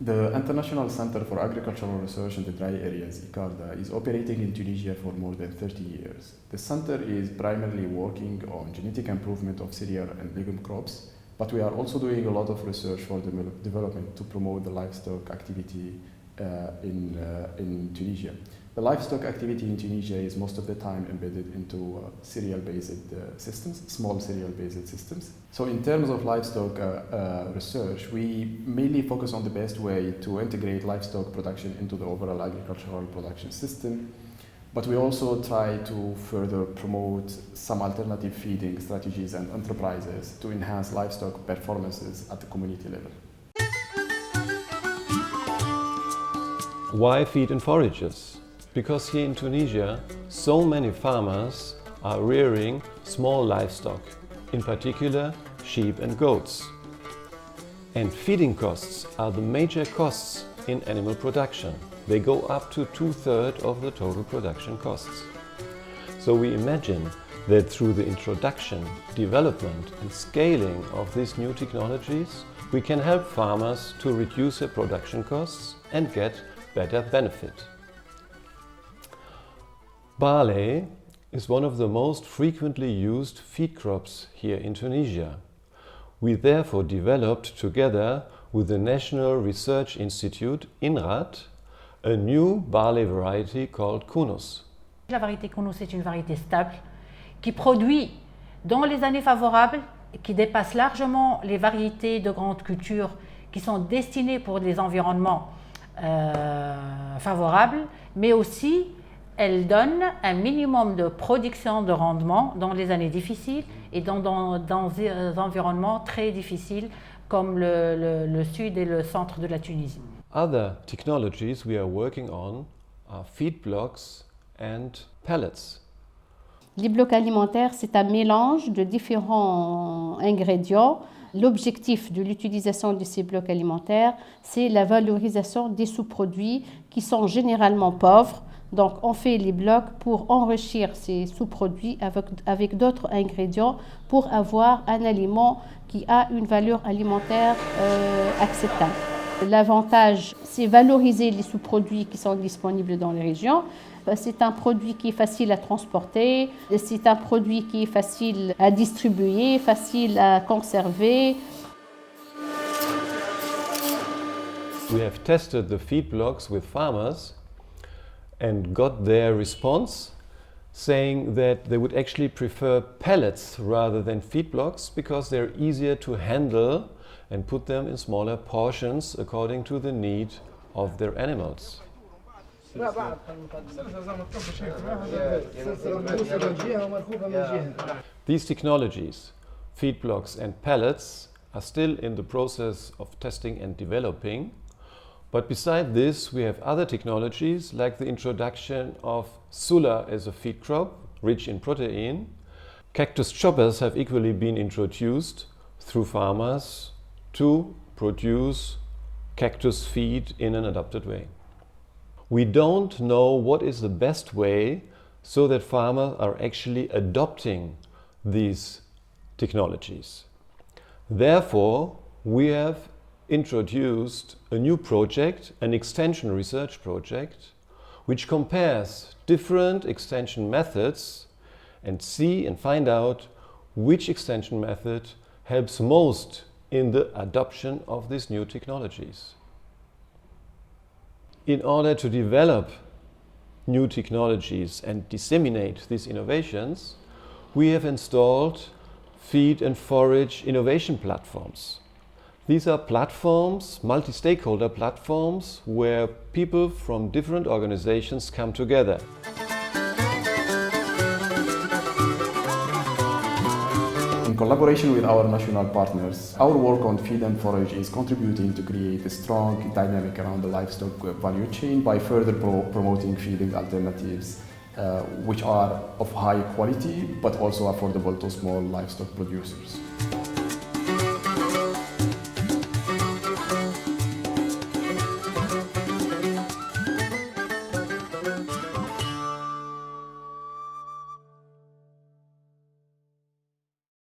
The International Center for Agricultural Research in the Dry Areas, ICARDA, is operating in Tunisia for more than 30 years. The center is primarily working on genetic improvement of cereal and legume crops, but we are also doing a lot of research for development to promote the livestock activity in Tunisia. The livestock activity in Tunisia is most of the time embedded into cereal-based systems, small cereal-based systems. So in terms of livestock research, we mainly focus on the best way to integrate livestock production into the overall agricultural production system, but we also try to further promote some alternative feeding strategies and enterprises to enhance livestock performances at the community level. Why feed and forages? Because here in Tunisia, so many farmers are rearing small livestock, in particular sheep and goats. And feeding costs are the major costs in animal production. They go up to 2/3 of the total production costs. So we imagine that through the introduction, development and scaling of these new technologies, we can help farmers to reduce their production costs and get better benefit. Barley is one of the most frequently used feed crops here in Tunisia. We therefore developed together with the National Research Institute, INRAD, a new barley variety called Kounouz. La variété Kounouz est une variété stable qui produit dans les années favorables, qui dépasse largement les variétés de grandes cultures qui sont destinées pour des environnements favorables, mais aussi elle donne un minimum de production de rendement dans les années difficiles et dans des environnements très difficiles comme le sud et le centre de la Tunisie. Other technologies we are working on are feed blocks and pellets. Les blocs alimentaires, c'est un mélange de différents ingrédients. L'objectif de l'utilisation de ces blocs alimentaires, c'est la valorisation des sous-produits qui sont généralement pauvres. Donc, on fait les blocs pour enrichir ces sous-produits avec d'autres ingrédients pour avoir un aliment qui a une valeur alimentaire acceptable. L'avantage, c'est valoriser les sous-produits qui sont disponibles dans les régions. C'est un produit qui est facile à transporter, c'est un produit qui est facile à distribuer, facile à conserver. We have tested the feed blocks with farmers and got their response saying that they would actually prefer pellets rather than feed blocks because they're easier to handle and put them in smaller portions according to the need of their animals. These technologies, feed blocks and pellets, are still in the process of testing and developing. But beside this, we have other technologies like the introduction of sulla as a feed crop, rich in protein. Cactus choppers have equally been introduced through farmers to produce cactus feed in an adapted way. We don't know what is the best way so that farmers are actually adopting these technologies. Therefore, we have introduced a new project, an extension research project, which compares different extension methods and see and find out which extension method helps most in the adoption of these new technologies. In order to develop new technologies and disseminate these innovations, we have installed feed and forage innovation platforms. These are platforms, multi-stakeholder platforms, where people from different organizations come together. In collaboration with our national partners, our work on feed and forage is contributing to create a strong dynamic around the livestock value chain by further promoting feeding alternatives which are of high quality but also affordable to small livestock producers.